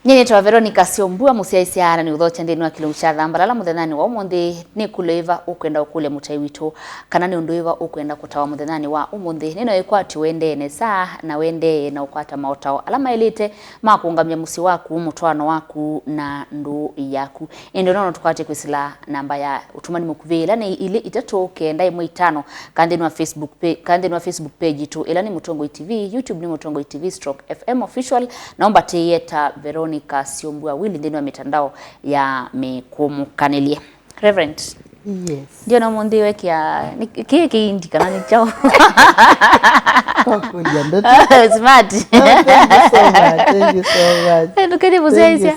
Nyene twa Veronica Siombua musiaisiana ni uthocha ndini wa kilungu cha Thambalala muthenani wa umuthi ni kuleva ukwenda ukule mutai witu kana ni unduiva ukwenda kutawa muthenani wa umuthi nino ikwati wendene saa na wende na ukwata maotao alama elite makuungamia musi waku mutwano waku na ndu yaku endo nono tukwate kwisila namba ya utumani mukuvela ni ile itatoke ndai mwitano kandeni wa Facebook page tu ila ni Mutongo TV, YouTube ni Mutongo TV /FM official naomba teyeta Veronica Siombua wili ndeni wa mitandao ya mekumukanelia. Reverend. Yes. Ndio na mundi weki ya kiki indikana ni chao. Smart. Thank you so much. Nukeni museisia.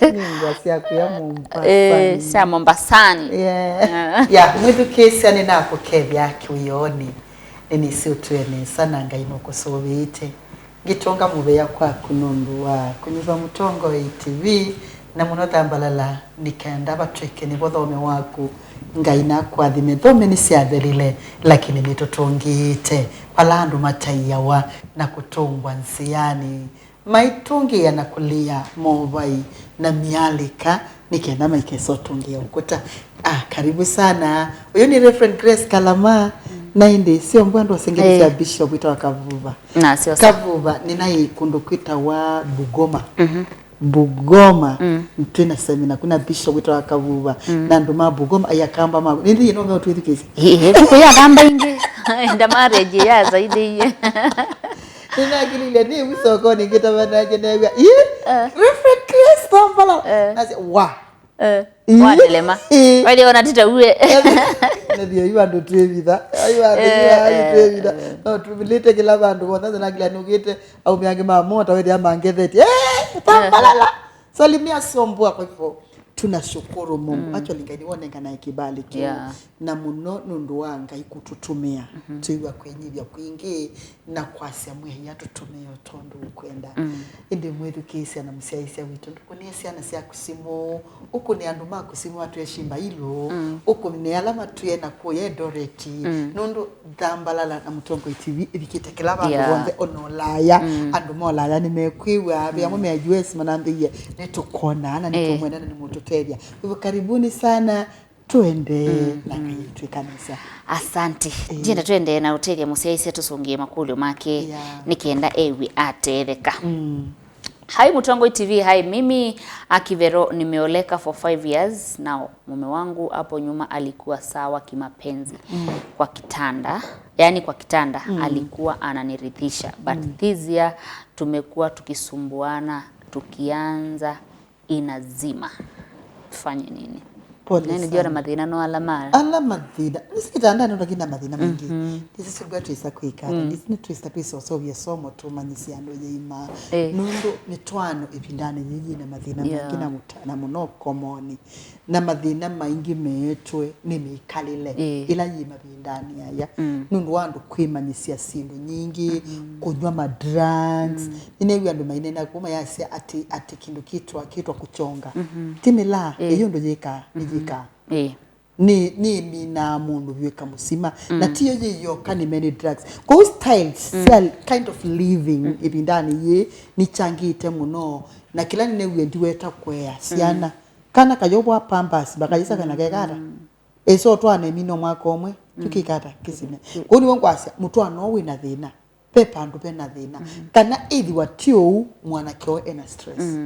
Ningasia kuya Mombasani. Sa Mombasani. Yeah, mwidu kesi ane na kukevya kiuyoni. Nini si utuene sana ngaino kusobite. Gitonga mubeya kwa kunundua kunyuza Mutongo TV na muno Thambalala nikaenda batweke ni bothome waku ngaina kwa thime thome ni siathelile lakini nitotongite palandu mataiyawa na kutungwa nsiani maitungi yanakulia movai na mialika nikenda maikesotungia ukuta. Karibu sana. Uyo ni Reverend Grace Kalama. Naindi Siombua ndo sengeli Bishop wita Kavuva. Na sio Kavuva ninayi kundukwita wa Bugoma. Bugoma ntwina semina kuna Bishop wita Kavuva na nduma Bugoma ayakamba magu nindi yino mwe twithikisi kuya namba ingi enda marriage ya zaidi ye ninagilile ni wisoko ningita banaje na Reverend Grace Thambalala nasi wa wadelema wale wanatita uwe ndio hiyo ndo twevida ayo twevida no tubilite kila bandu wanaanza na kila nugite au miange mamota wewe ama ngetheti Thambalala salimia Siombua kwa hivyo tunashukuru Mungu actually ngani kana ikibali tu na muno nundu wanga ikututumia tuiwa kwenye vya kuingi na kwasi amwe yatutumia tondo ukwenda inde mwedu kesi ana msiaisi witu kunesi ana sia kusimu uko ni anduma kusimu watu yeshimba hilo uko ni alama tuye na koye doreti nundu Thambalala na Mutongo TV ibikitekela bantu bonze onolaya anduma olaya nimekwiwa bya mu ya US manambiye netukona na nitumwenda ni mutu teria. Hivyo karibuni sana tuende na kaitu kanisa. Asante. Jenda tuende na hoteli ya musiaisi tusungie Makulyo make nikienda ewi atetheka. Hai Mutongo TV, hai mimi Akivero nimeoleka for 5 years now. Mume wangu hapo nyuma alikuwa sawa kimapenzi kwa kitanda. Yani kwa kitanda alikuwa ananiridhisha. But this year tumekuwa tukisumbuana, tukianza inazima. Fanye nini? Nani jora madhina no alamara? Alamadhina. Nisikitanda ndo kina madhina mingi. This is gwatu isa kuikata. This ni twista twiso so vya somo tu manyisiano yeima. Nundo mitwano ipindane nyingi na madhina mingi na muno komoni. Na madhina maingi meetwe ni mikalile. Ila yima bindani ya. Nundo wandu kuimanyisia sindu nyingi. Kunywa madrugs. Inewi andu mainena kuma yasi ati kindu kitwa kuchonga. Timila. Iyo ndo jika. Ni mina mundu weka musima na tiyo yoka ni many drugs kwa styles kind of living ibindani ye ni changite muno na kila nene wendiweta kwea siana kana kayobwa pambas bakayisa kana kegara eso twane mino mwako omwe tukikata kisime kuni wonkwasa mutwana wina thina pepa andu pena thina kana ithi watio mwana kyo ena stress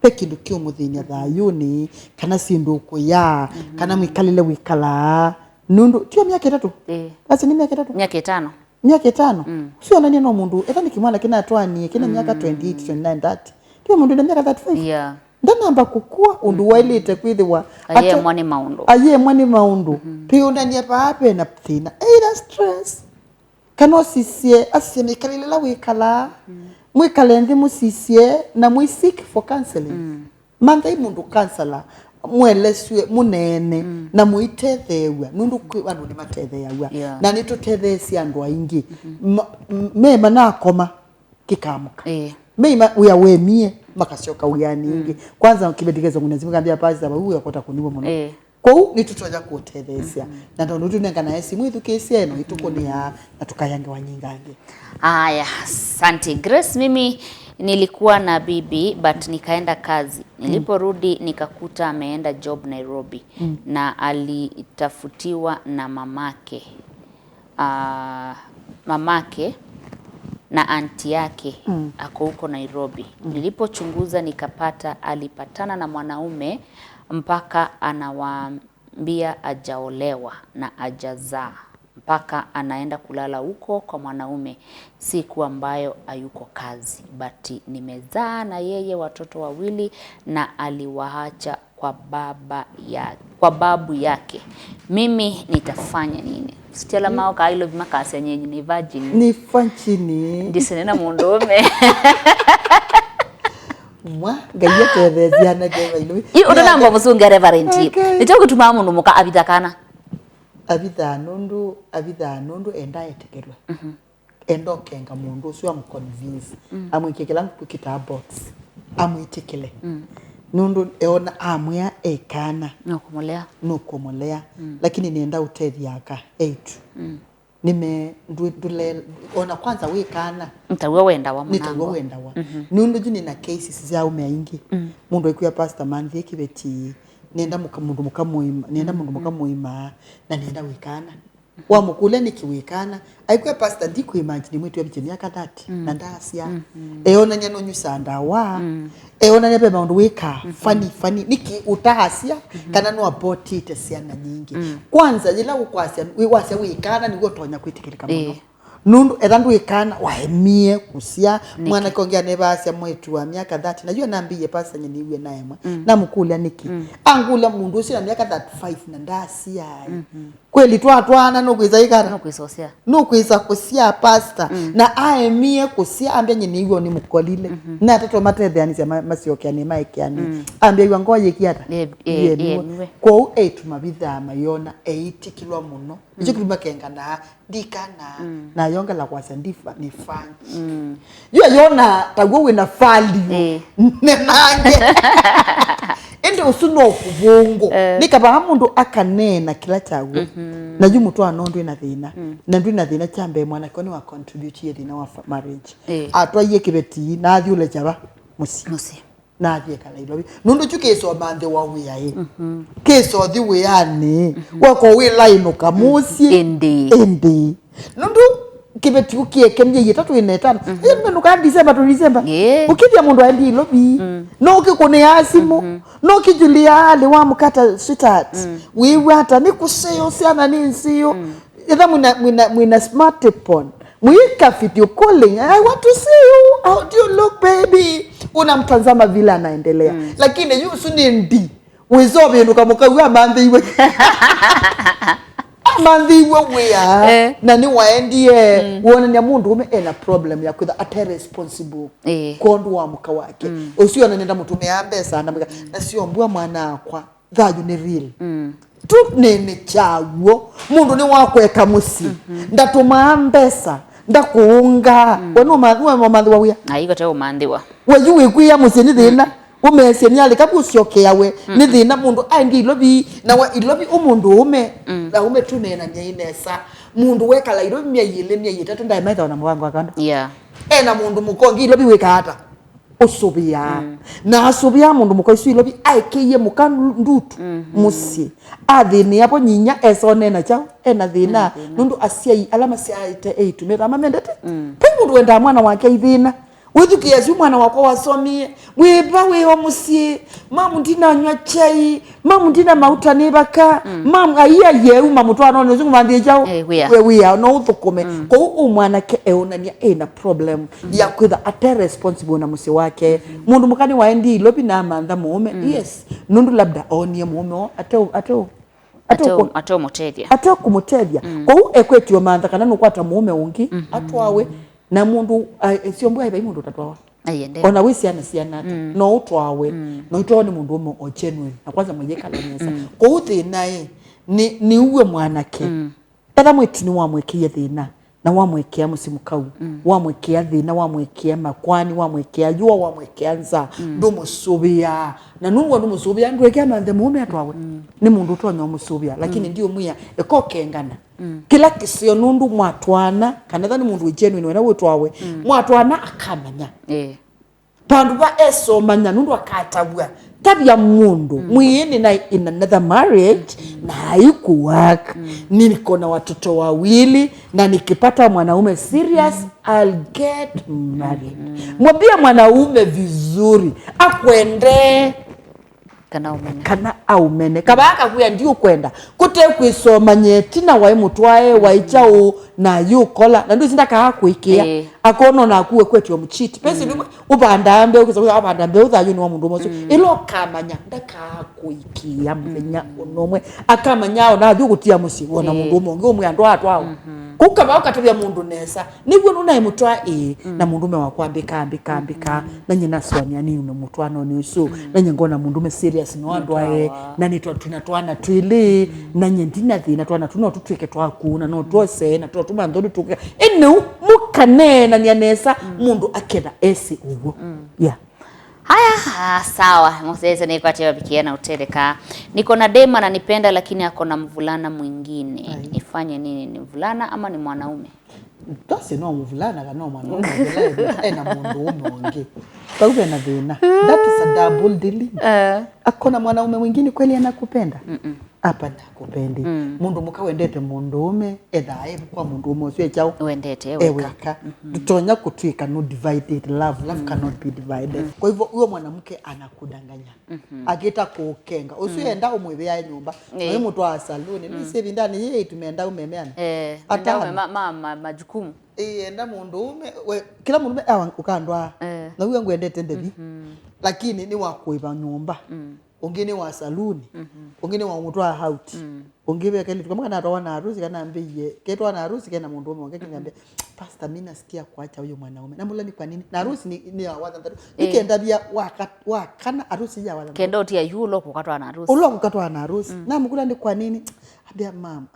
pekindu kyo muthinya thayuni kana sindu kuya kana mwikalile wikala nundu tio miaka 3 basi ni miaka 3 miaka 5 sio nani no mundu ethani kimwana kina twani kina miaka 28 29 30 tio mundu na miaka 35 ndanamba kukua undu wailite kwithiwa aye mwani maundu pio ndani apa hape na thina either stress kana sisie asemikalile la wikala mwikalendi musisie na mwisik for counseling. Manda mundu counselor mweleswe munene na muitethewa nundu kwandu ni matethewa na nitutethesi andu aingi mema nakoma kikamuka mema uya wemie makashoka uya ningi kwanza kibedikezo kunezima kambia pasi sababu huyu akota kunibo muno kwa hiyo nitutoja kutethesia na ndo nutunenga na esi mwithu kesi eno ituko ni ya na tukayange wanyingange. Asante Grace, mimi Nilikuwa na bibi but nikaenda kazi. Niliporudi nikakuta ameenda job Nairobi na alitafutiwa na mamake na aunti yake ako huko Nairobi. Nilipochunguza nikapata alipatana na mwanaume mpaka anawaambia ajaolewa na ajazaa, mpaka anaenda kulala huko kwa mwanaume siku ambayo hayuko kazi. But nimezaa na yeye watoto wawili na aliwaacha kwa babu yake. Mimi nitafanya nini? Stella Mauka I love makasi nyenye ni virgin. Ni fanchini. Ndisenena mundume. Mwa gaya terezia na gaya ilo. Iyo ndanga musunga reverend. Nitoko gutuma mundu muka abitakana. Abitha nundu enda yetekelwe. Endo kenga mundu so am convince. Amwikekela kukita box. Amwitekele. Nundu eona amwea ekana nukumolea lakini nienda utethiyaka 8 nime ndule ona kwanza wekana ntawe wenda wa nundu jini na cases za umeingi mundu ekuya pastor manthi ekibeti nenda mundu mukamuima na nenda wekana wa mukule nikiwekana aikuya pastor ndiku imagine mwitu yabicheni yaka 30 na ndasia eona nyano nyusanda wa eona nebe maundu weka funny niki utahasia kana no abotite siana nyingi kwanza jila ukwasia wiwasia wekana ni gotonya kwitikirika muno nundu ethandu wekana waemie kusia mwana kongea nebasia mwetu wa miaka 30 najua nambiye pastor nyeni iwe naemwe na mukule niki angula mundu usia miaka 35 na ndasia kweli twatwana no kwiza ikara no kwiza kusia pastor na aemie kusia ambia nyeni iwe ni mukolile na atato matetheanisia masiokiani maekiani ambia iwa ngoye kiata kwa 8 mabitha mayona 8 kilo muno ijo kilima kenga na dikana na yonga la kwa sandifa ni fanyi yona tagwo we na value nenange ende usuno kubongo nikaba mundu akanena kila chago na ju mutu anondo ina thina na ndu ina thina chambe mwana koni wa contribute ye thina wa marriage atwa ye kibeti na athi ule jaba musi na athi kala ilobi nundu chu keso mande wa we yae keso thi we ani wako we line kamusi ende nundu kibeti ukie kemye yetatu inetano yembe ka December to December ukithia mundu andi ilobi no ukikone asimu no kijulia ale wa mukata sweetheart wewe hata nikuseyo siana ninsiyo etha mwina smartphone mwika video calling I want to see you how do you look baby unamtazama vile anaendelea lakini yusu ni ndi wezobe ndo kamuka wa mandhiwe mandhiwe wea na ni waendie uone ni mundu ume ena problem ya kwitha ate responsible kondu wa muka wake usio nenda mutume ambesa na sio mbwa mwana akwa thayu ni real tu nene chawo mundu ni wakweka musi ndatuma ambesa ndakuunga wano mandhiwa wea ayigo te umandhiwa weju wikuya musi ni thina umesie ni alikabu usiokea we ni thina mundu aingi ilobi na wa ilobi umundu ume na ume tunena nyainesa mundu wekala ilobi mia yile mia yitatu ndai maitha na mwangu akanda na mundu mukongi ilobi weka hata usubia na asubia mundu mukoisu ilobi aikiye mukandutu musi athini hapo nyinya esonena chao ena thina nundu asia alama sia ite 8 mera mamendete pe mundu wenda mwana wake ithina withukia zi mwana wako wasomie wiba we musie mamu ndina nywa chai mamu ndina mauta nebaka mamu aiya yeu mamu twana no zungu mandie jao we are no thukome ko umwana ke eonania ena problem ya kwitha ate responsible na musie wake mundu mukani waendi ilobi na mantha mume yes nundu labda onie mume ateo kumutethia ko ekwetio mantha kana no kwata mume ungi atwawe na mundu sio mbwa iba mundu tatwawa ona wisi ana siana no utwawe no itoni mundu umo o genuine na kwanza mwejeka la nyesa ko uthi nae ni uwe mwanake tada mwetini wa mwekie thina na wa mwekea musimukau wa mwekea thina wa mwekea makwani wa mwekea jua wa mwekea nza ndo musubia na nungu ndo musubia ndo ekea mande mume atwawe ni mundu tonyo musubia lakini ndio muya ekokengana kila kisio nundu mwatwana kana thani mundu genuine wena wetwawe mwatwana akamanya pandu ba eso manya nundu akatabwa tabia mundu mwini na in another marriage na haiku work niko na watoto wawili na nikipata mwanaume serious I'll get married. Mwambie mwanaume vizuri akwende kana aumene kabaka kuya ndio kwenda kute kwisoma nyetina wae mutwae waichao na yukola na ndio sindaka hakuikia akono na kuwe kwetu yo mchiti pesi ubandambe ukiza abandambe uthayo ni wa mundu moso ilo kamanya ndaka hakuikia mvenya onomwe akamanyao na thio gutia musi wona mundu monge umwe andu atwao kukaba ukatubya mundu nesa nigwe nuna imutwa na mundu me wakwambika na nyina swanya ni uno mutwana ni usu na nyengona mundu me serious no andwae na nitwa tunatwana twili na nyendina thina twana tuno tutwike twakuna no twose na twatuma ndodu tuke enu mukanena ni nesa mundu akeda esi ugo Haya, sawa. Mosese ni kwa tiwa bikia na uteleka. Niko na dema na nipenda lakini ako na mvulana mwingine. Nifanye nini? Ni mvulana ama ni mwanaume? Tose no mvulana kana mwanaume. Ena mundu umeonge. Taube na dhina. That is a double dealing. Akona mwanaume mwingine kweli anakupenda? Hapa ndakupendi. Mundu mukawendete mundu ume edhae kwa mundu ume oswe chao wendete eweka tutonya kutwika no divided love cannot be divided. Kwa hivyo huyo mwanamke anakudanganya agita kukenga usienda umwebea nyumba wewe mtu wa saluni ni sisi ndani yeye tumeenda umemeana hata mama majukumu enda mundu ume kila mundu ukandwa na huyo ngwendete ndebi lakini ni wa kuiba nyumba ungine wa saluni ungine wa mtu wa hauti ungibe kile kama kana toa na harusi kana ambiye ketwa na harusi kana mundu ume ngeke pastor mimi nasikia kuacha huyo mwanaume na mbona ni kwa nini na harusi ni ya waza tatu ikenda bia wakana harusi ya waza kendo tia yulo kukatwa na harusi ulo kukatwa na harusi na mkula ni kwa nini ambia mama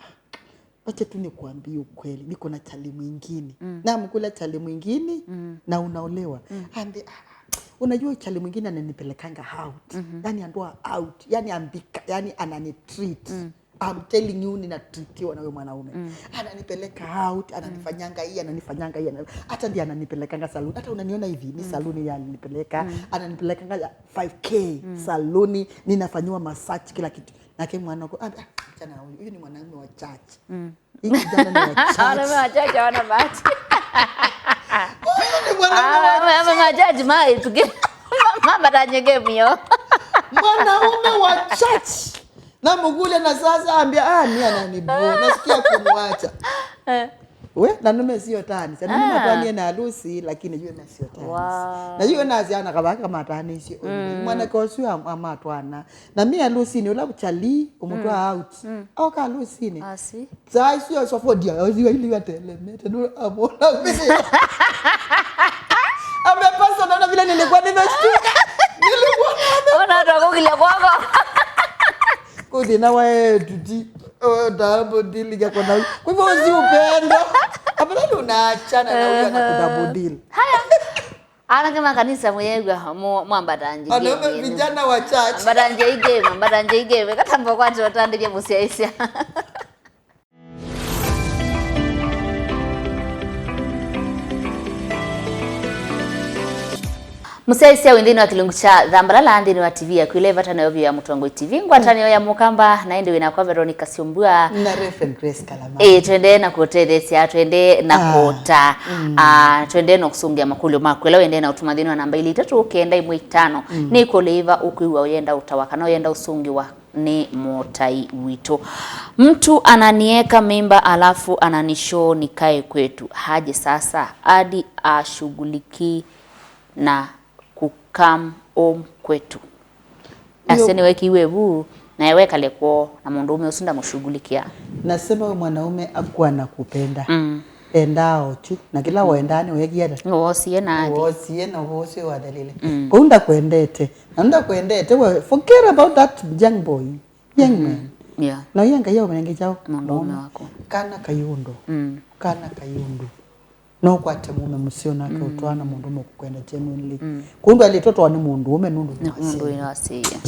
acha tu nikuambie ukweli niko na chali mwingine na mkula chali mwingine na unaolewa ambia unajua chali mwingine ananipelekanga out yani andoa out yani ambika yani ananitreat I'm telling you nina treatiwa na wewe mwanaume ananipeleka out ananifanyanga hii hata ndiye ananipelekanga saluni hata unaniona hivi ni saluni ya ananipeleka ananipelekanga 5k saluni ninafanywa massage kila kitu na kile mwanangu achana huyu ni mwanaume wa church hii kijana ni wa church ana church ana bahati mwanaume majaji mai tuge mama tanyege mio mwanaume wa church na mugule na sasa ambia ni ananibo nasikia kumwacha we na nume sio tani sana nume twani na harusi lakini yeye na sio tani na yeye na ziana kabaka matani sio mwana kwa sio amatwana na mimi harusi ni ula kuchali umutwa out au ka harusi ni asi sai sio so for dia ili watelemete ndo abona mimi amepasa naona vile nilikuwa nimeshtuka ona ndo kile kwako kodi na wewe tuti double deal yako na kwa hivyo usi upendo hapana unaachana na huyo double deal haya ana kama kanisa mwenyewe mwambadanje ana vijana wa church mbadanje igeme katambo kwacho tandiye musiaisia Musaisia wendine wa kilungu cha Thambalala ndini wa TV ya kuileva tano yobi ya Mutongo TV ngwatani ya Mukamba na ende wina kwa Veronica Siombua na Reverend Grace Kalama twende na kutethesia twende na kota twende na Kusungia Makulyo Makulyo wende na utumadhini wa namba 3 ukenda 5 ni koleva ukuiwa uyenda utawaka na uyenda usungi wa ni motai wito mtu ananieka mimba alafu ananishow nikae kwetu haje sasa hadi ashughuliki na kukam kwetu aseni weki webu na yeweka leko na mundu ume usinda mshughulikia nasema wewe mwanaume akuwa nakupenda endao tu na kila waendane wegiera wosie na wosie wa dalile unda kuendete we forget about that young boy young man na yanga yao menenge chao mundu ume wako kana kayundo no kwate mume musiona ka utwana mundu ume kukwenda genuinely kundu alitoto wani mundu ume mundu inawasiya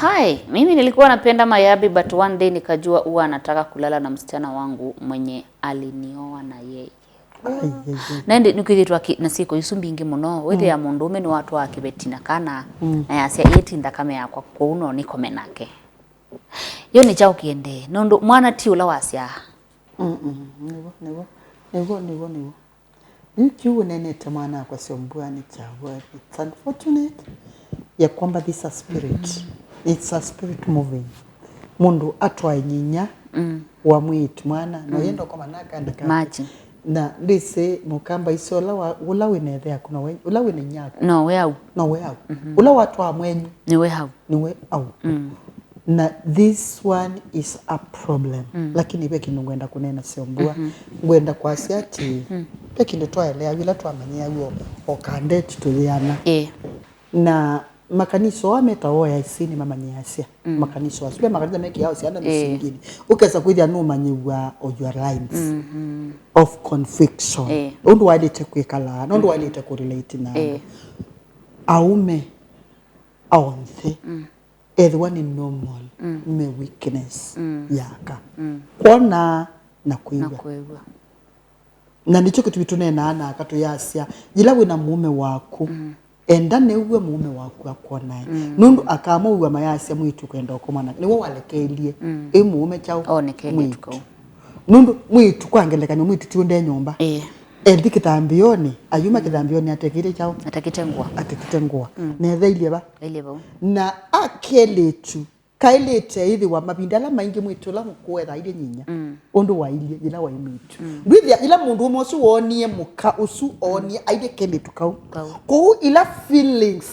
Hi. Mimi nilikuwa napenda mayabi but one day nikajua huwa anataka kulala na msichana wangu mwenye alinioa na yeye. nende nukwithitwa na siko isu mbingi muno withe ya mundu ume ni watu wa kibetina kana na yasia yetinda kame yakwa kuno ni komenake yo ni chao kiende nondo mwana ti ula wasia nivo nikiu nenete mwana kwa siombua ni chawa. It's unfortunate ya kwamba this a spirit it's a spirit moving mundu atwa nyinya wa mwitu mwana no yendo kwa manaka andika maji na ndise mukamba isola ula winethea kuna we ula wine nyaka no we au ula watu wa mwenyu ni we au na this one is a problem lakini beki ngwenda kunena siombua ngwenda kwa asiati beki ndo twaelea wila twamanyia huo okandeti tuliana na makaniso ametaoya isini mamanyasia makaniso asube makanisa mengi yao sianda msingine ukesa kuithia no manyiwa of your lines of conviction undu walite kwikala undu walite ku relate na aume aonse everyone in normal me weakness yaka kona na kuiwa na nicho kitu bitunena ana akatoyasia jila we na mume wako enda neuwe mume waku akona nundu akamo uwa mayasi mwitu kwenda okomana niwo walekelie mume chao onekeletko nundu mwitu kwangelekanya mwitu tiunde nyumba endi kitambioni ayuma kitambioni atekire chao atekitengwa nethailie ba na akeletu kailete hivi wa mabindala maingi mwitu la mukwetha ile nyinya undu wailie ila wa imitu ndwithia ila mundu umosu wonie muka usu onie aide keletu kau ko ila feelings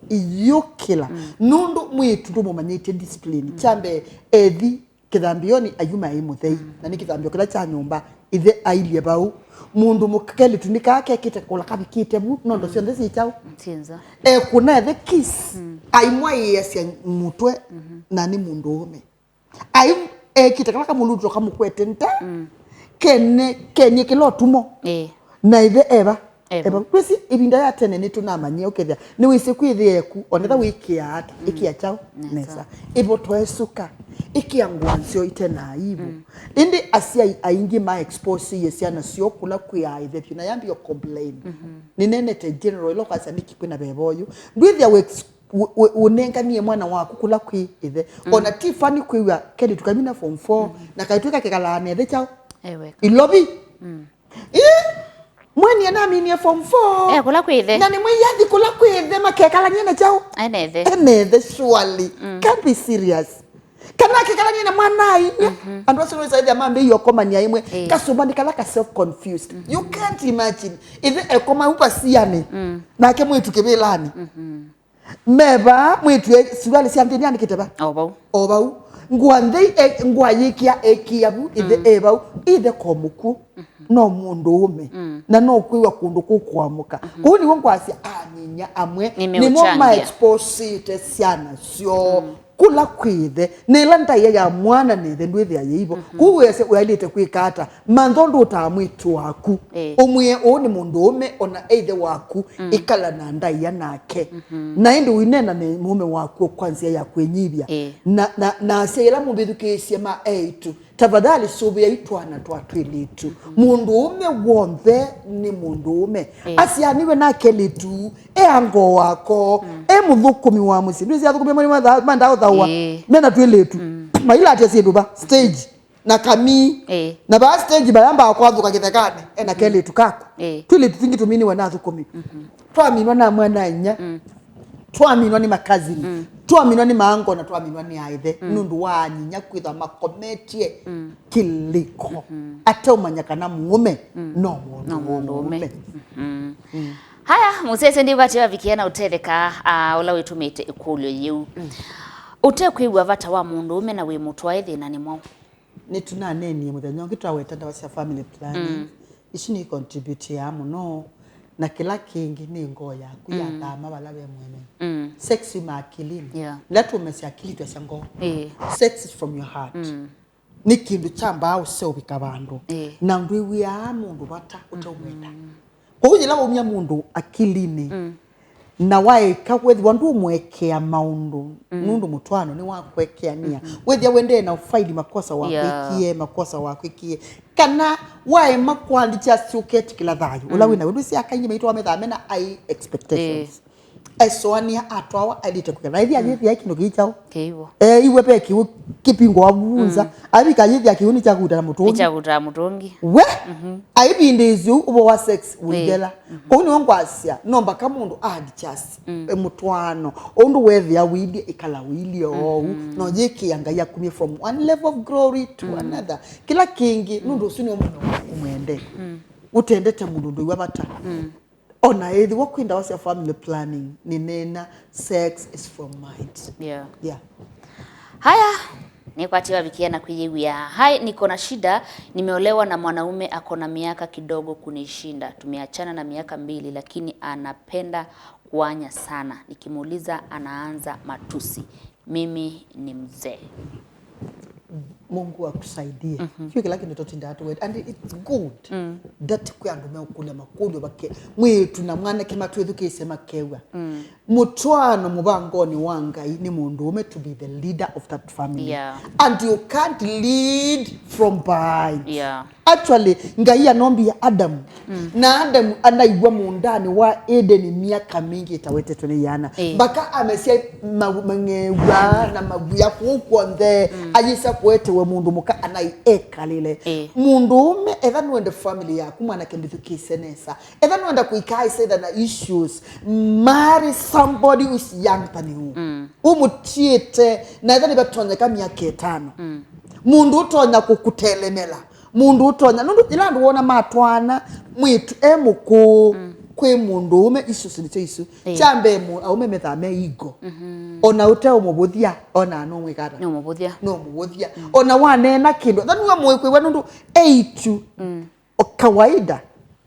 iyokila nundu mwitu ndo mumanyite discipline chambe ethi kithambioni ayuma imuthei na ni kithambio kila cha nyumba ithe ailie bau mundu mukakele tunika kite kola kabikite bu nondo cio ndesi chao tinza kuna the kiss aimwa yesia mutwe na ni mundu ume ai kite kala kamuluto kamukwete nta kenye kilo tumo na ithe eba kwesi ibinda ya tene ni tunamanyia ukethia ni wise kwithie eku onetha wikia hata ikia chao nesa ibo twesuka ikia ngwancio itena aibu indi asia aingi ma expose yesiana sio kula kwia ithe na yambi yo complain ni nene te general lo kwasa nikikwina beboyo ndwithia we unenganie mwana wako kula kwi ithe ona tifani kwiwa kedi tukamina form 4 na kaitweka kikala nethe chao ilobi mwani na mini form 4 kula kwithe na ni mwiyathi kula kwithe makekala nyene chao enethe surely can't be serious kana kekala nyene mwana inya ando sino zaidi ya mambe hiyo koma ni aimwe kasubani kala ka self confused you can't imagine ithe ekoma upasiane na ke mwitu kebelani meba mwitu surely siamteni ani kiteba obau ngwandei ngwayikia ekiabu ithe ebau ithe komuku no mundu ume na no kwiwa kundu kukwamuka kuni wonkwasi aninya amwe ni mo ma expose te siana sio kula kwithe nela ntaiya ya mwana nethe ndwithe ya yibo kuwese uyalite kwikata mandhondo utamwitu waku umwe oni mundu ume ona eithe waku ikala na ndaiya nake na indi winena ne mume waku kwanzia ya kwenyibia na asela mubithukisie ma eitu tafadhali subi yaitwana twatwilitu mundu ume wonthe ni mundu ume asianiwe na kelitu ango wako muthukumi wa musi ndisi athukumi mwani mandao thawa mena twilitu maila atesinduba stage na kami na ba stage bayamba akwathuka kithekane na kelitu kako twilitu thingi tumini wana thukumi twaminwa na mwana nya twaminwa ni makazini twaminwa ni maango na twaminwa ni aithe nundu wa nyinya kwitha makometie kiliko ate umanyaka na mume no mundu ume haya musese ndi bati bavikiana utereka ula witumite ikulyo yu utekwigwa vata wa mundu ume na wi mutu wa ithi na ni mwa ni tunaneni muthenya ngitwaweta ndawa cia family planning ici ni contribute ya muno na kila kingi ni ngo yaku ya thama bala be mwene sex imakilini letu umesi akili twa shango sex is from your heart ni kindu chamba use ubika bandu na ndwi ya mundu bata utawenda kujila umya mundu akilini na wae kakwethi wandu mwekea maundu mundu mutwano ni wakwekea nia wethia wende na ufaidi makosa wakwikie kana wae makwandi cha suket kila dhayo ula wina wedu si akainyi meitu wa metha mena ai expectations esoania atwawa alite kukela hivi ajithi ya kino kichao kiwo iwe pe kiwo kipingo wabunza abi kajithi ya kiuni cha kuta mutongi we aibi ndizu ubo wa sex wigela kuni wangwasia nomba kamundu adichasi mutwano ondu wethi ya widi ikala wili owu no jiki yanga ya kumie from one level of glory to another kila kingi nundu usuni omwana umwende utendete mundu ndo wabata ona ethi wakwinda wase family planning ni nena sex is from mind. Yeah. Haya nikwatiwa bikiana kuyiwia. Hai niko na shida, nimeolewa na mwanaume akona miaka kidogo kunishinda. Tumeachana na miaka 2 lakini anapenda kuanya sana. Nikimuuliza anaanza matusi. Mimi ni mzee. Mungu akusaidie. Kyo kila kintu totinda atu wet and it's good. That kwandume ukule Makulyo bake mwitu na mwana kema twethuke isema kewa. Mutwano mubangoni wangai ni mundume to be the leader of that family. And you can't lead from behind. Actually ngai anombi ya Adam. Na Adam anaigwa mundani wa Eden miaka mingi itawete tuneyana. Baka amesia mangewa na maguya kukwonde ajisa kwete we mundu muka anaieka lile mundu ume even when the family yaku mwana kembithuki senesa even when the kuikai say that issues marry somebody who's young than you umutiete na even betonyeka miaka 5 mundu utonya kukutelemela mundu utonya nundu ilandu wona matwana mwitu emuku kwe mundu ume issues ni isu chambe mu aume methame igo ona uteo mubuthia ona no mwikata no mubuthia ona wanena kindu thanu wa mwekwe wanundu 8 o kawaida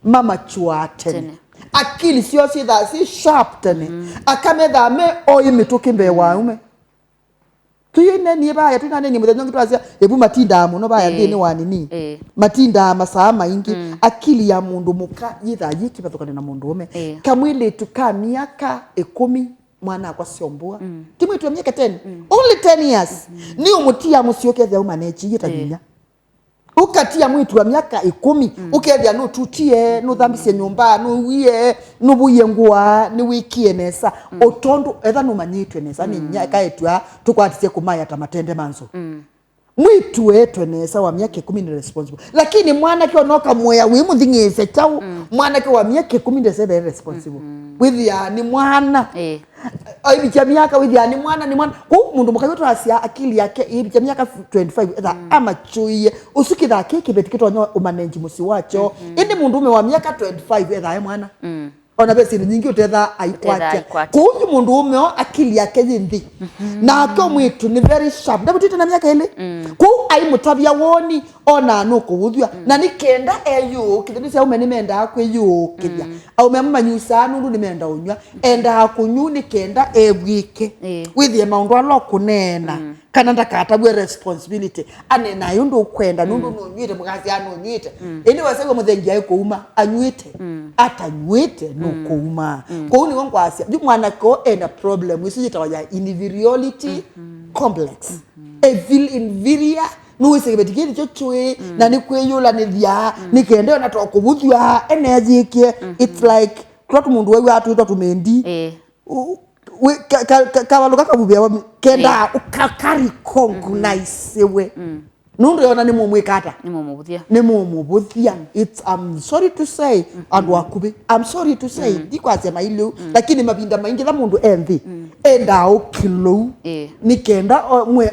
mama chuatene akili sio si that si sharp tene akametha me oyimituki mbe waume tuyine ni baya tunane ni muthenya ngitwasia ebu matinda muno baya ndini wanini matinda masaa maingi akili ya mundu muka yitha yiki bathukane na mundu ume kamwili tuka miaka 10 mwana akwa siombua timu itu miaka 10 only 10 years ni umutia musioke thya umanechi yitaginya ukatia mwitu wa miaka 10 ukethia no tutie no thambise nyumba no wiye no buye ngwa ni wikie nesa otondo etha no manyitwe nesa ni nyaka etwa tukwatisie kumaya tamatende manzo mwitu wetu nesa wa miaka 10 ni responsible lakini mwana kio noka moya wi muthingise chau mwana kio wa miaka 10 ndese responsible withia ni mwana aibicha miaka withia ni mwana ko mundu mukayoto asia akili yake ibicha miaka 25 etha amachuie usukitha keke betikito umanenji musi wacho indi mundu ume wa miaka 25 etha mwana ona besi nyingi utetha aikwatia kuju mundu ume akili yake yindi na ako mwitu ni very sharp ndabutite na miaka ile ku ai mutabia woni ona no kubuthia na nikenda eyu kithini ume ni menda akweyu kithia au mema nyusa nundu ni menda unywa enda kunyu ni kenda ebwike withie maundu alo kunena kana ndakatabwe responsibility ane na yundu kwenda nundu nonyite mugazi anonyite indi wasego muthengi ayi kuuma anywite atanyite no kuuma ko ni wangwasia ju mwana ko ena problem isijitawa ya inferiority complex evil inferior nuwise betikiri chochwe na nikweyula ni thia nikende na to kubuthia energy it's like klot mundu wewe atu tumendi we kawaluka kabubya kenda ukakari kongu naisewe nundu yona ni mumwikata ni mumubuthia it's I'm sorry to say and wakubi I'm sorry to say dikwaze mailu lakini mabinda maingi tha mundu enthi enda ukilo nikenda mwe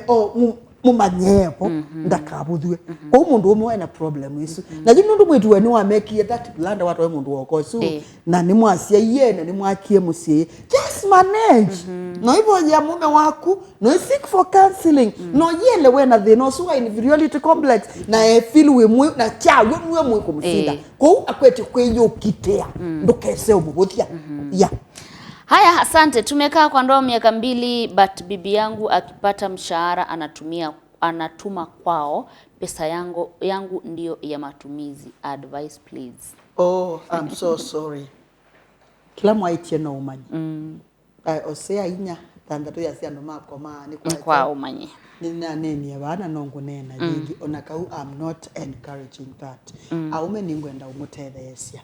mumanyepo ndakabuthwe ko mundu umwe na problem isu na nundu mwitu we ni wa make that blanda watu mundu woko so na ni mwasia yene ni mwakie musie just manage no ibo ya mume waku no seek for counseling no yele we na the no so inferiority complex na feel we mu na cha we mu kumsida ko akwete kweyo kitea ndokese ububuthia Haya, asante. Tumekaa kwa ndoa miaka 2 but bibi yangu akipata mshahara anatuma kwao. Pesa yangu ndio ya matumizi. Advice please. Oh, I'm so sorry. Kila mwaitie na umanyi. Osea inya tandatu ya siano makoma ni kwa umanye nina neni abana nongo nena yingi onakau I'm not encouraging that aume ningwenda umutethesia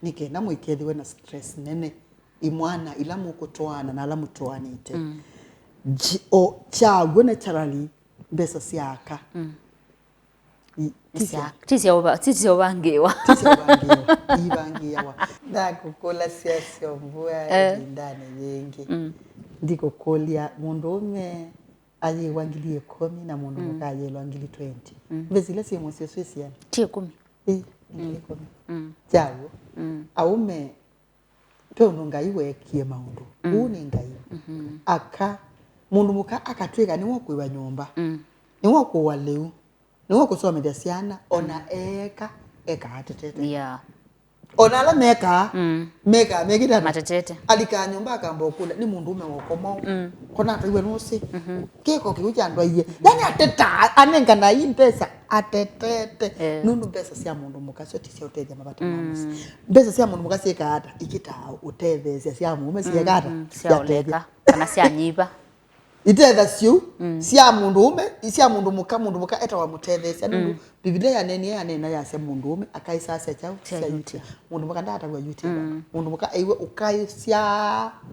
nikenda mwikethiwe na stress nene imwana ila mukutwana na ala mutwanite o chagwe naturally mbesa siaka tisi obangewa ibangiwa ndakukola siasio mbua ndane yengi ndiko kolia mundu ume aye wangilie 10 na mundu mukaye wangili 20 bezile si mosio swisiana tie 10 ngili 10 jawo aume tono ngaiwe kie maundu une ngai aka mundu muka akatweka ni wokwiwa nyumba ni wokwa leu ni wokusomethia ciana ona eka atetete ona ala meka megida matetete alika nyumba akamba kula ni mundu ume wokomo kona ataiwe nusi kiko kiuja ndwaye yani ateta anenga na impesa atetete nundu pesa cia mundu mukasio tisia utethia mabata mamusi pesa cia mundu mukasio kaata ikita utethecia cia mume cia gata cia oleka kana cia nyiba itetha ciu cia mundu ume cia mundu muka eta wa mutethecia nundu biblia ya nena ya cia mundu ume akaisasa chao cia yuti mundu muka ndata wa yuti mundu muka aiwe ukaisia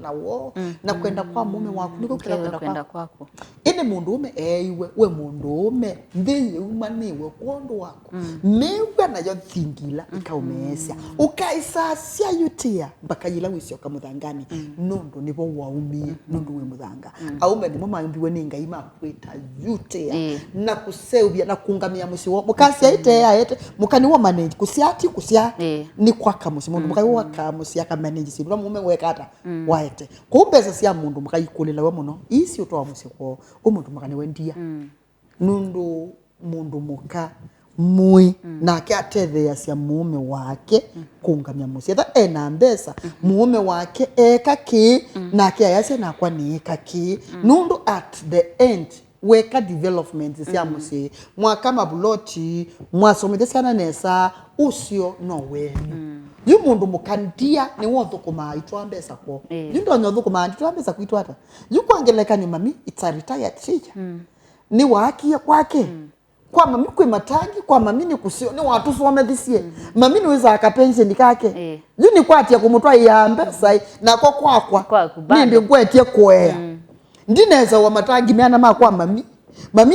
na wo na kwenda kwa mume wako niko kwenda kwako ene mundu ume aiwe we mundu ume ndiye umaniwe kondo wako mewe na yo thingila ikaumesia ukaisasa yutia mpaka yila wisio kamuthangani nundu nibo waumie nundu we muthanga aume ni mama mbiwe ninga ima kwita yutia na kuseubia na kungamia musi wo mukasi aite mukani wo manage kusia ni kwaka musi mundu mukai waka musi aka manage si ndo mume wekata waite kumbeza sia mundu mukaikulela we muno isi utwa musi ko umuntu mukani wendia nundu mundu muka mui na kiatethea cia mume wake kungamia musi etha ena mbesa mume wake ekaki na kiayase na kwa ni ekaki nundu at the end weka development cia musi mwaka mabuloti mwasomethesana nesa usio no wenu yu mundu mukandia ni wothukuma itwa mbesa ko yu ndo nyothukuma itwa mbesa kuitwata yu kwangeleka ni mami it's a retired teacher ni wakia kwake kwa mami kwe matangi kwa mami ni kusio ni watu somethisie mami ni weza akapension kake yu ni kwatia kumutwa ya mbesa na kwa kwakwa nindi ngwetie kwea ndineza wa matangi meana makwa mami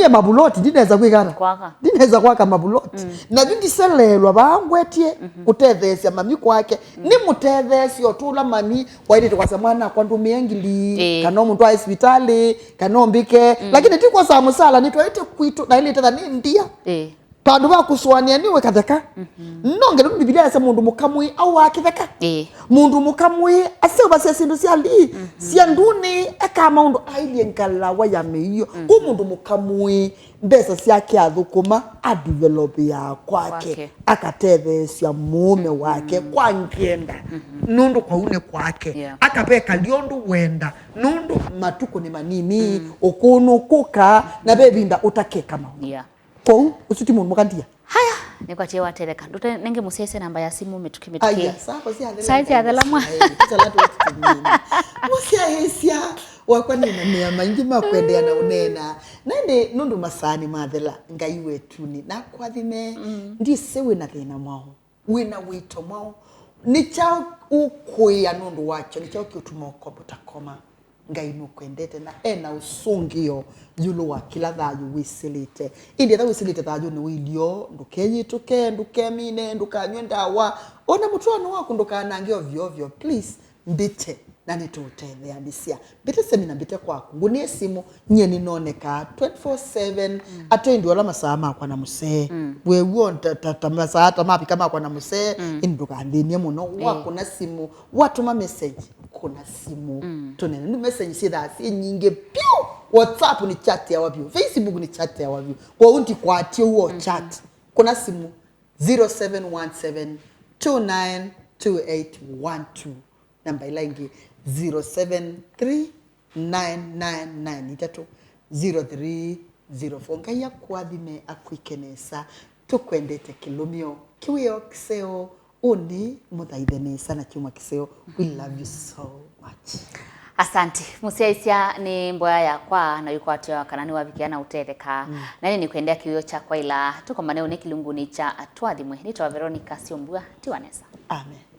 ya mabuloti ndineza kwikana ndineza kwaka mabuloti na ndindiselelwa bangwetie kutethesia mami kwake ni mutethesia otula mami waite kwa samwana kwa ndumiengili kana muntu wa hospitali kana mbike lakini tiko sa musala nitwaite kwitu na ile tetha ni ndia tandu ba kuswania niwe katheka nonge ndu biblia yase mundu mukamwi au akitheka mundu mukamwi ase base sindu cia li cia nduni eka maundu ailie nkala wa ya meiyo mundu mukamwi mbesa ciake athukuma a develop ya kwake akatethecia mume wake kwa ngenda nundu kwa une kwake akapeka liondu wenda nundu matuko ni manini okunu kuka na bebinda utakeka maundu ko usuti mundu mukandia haya nikwatie wateleka ndute nenge musese namba ya simu metukimetukie aya sako sia adela saizi adela mwa musia hesia wakwa nina mia maingi makwendea na unena nende nundu masani mathela ngai wetu ni na kwathime ndi sewe na thina mwao wina wito mwao ni chao ukuya nundu wacho ni chao kiutuma ukobutakoma ngai nukwendete na ena usungio yulu wa kila thayu wisilite indi tha wisilite thayu ni wilio ndukeyituke ndukemine ndukanywe ndawa ona mutwana wako ndukanange ovyo please mbite na nitutethea ndisia mbite semina mbite kwako ngunie simu nye ninoneka 24/7 atendi wala masaa makwa na musee wewe masaa hata mapi kama kwa na musee indukandenie muno wako na simu watuma message kuna simu tunene ni message si nyinge piu WhatsApp ni chat ya wavyo Facebook ni chat ya wavyo kwa unti kwa atie huo chat kuna simu 0717 292812 namba ilangi 0739990304 ngaya kwathime akwikenesa tukwendete kilumio kiwio kiseo uni muthaithenesa na kiuma kiseo we love you so much. Asante. Musiaisia ni mboya yakwa na yuko atwa kanani wabikiana utetheka. Nani ni kuendea kiyo cha kwa ila tuko maneo ni kilunguni cha atwathimwe. Nitwa Veronica Siombua tiwanesa. Amen.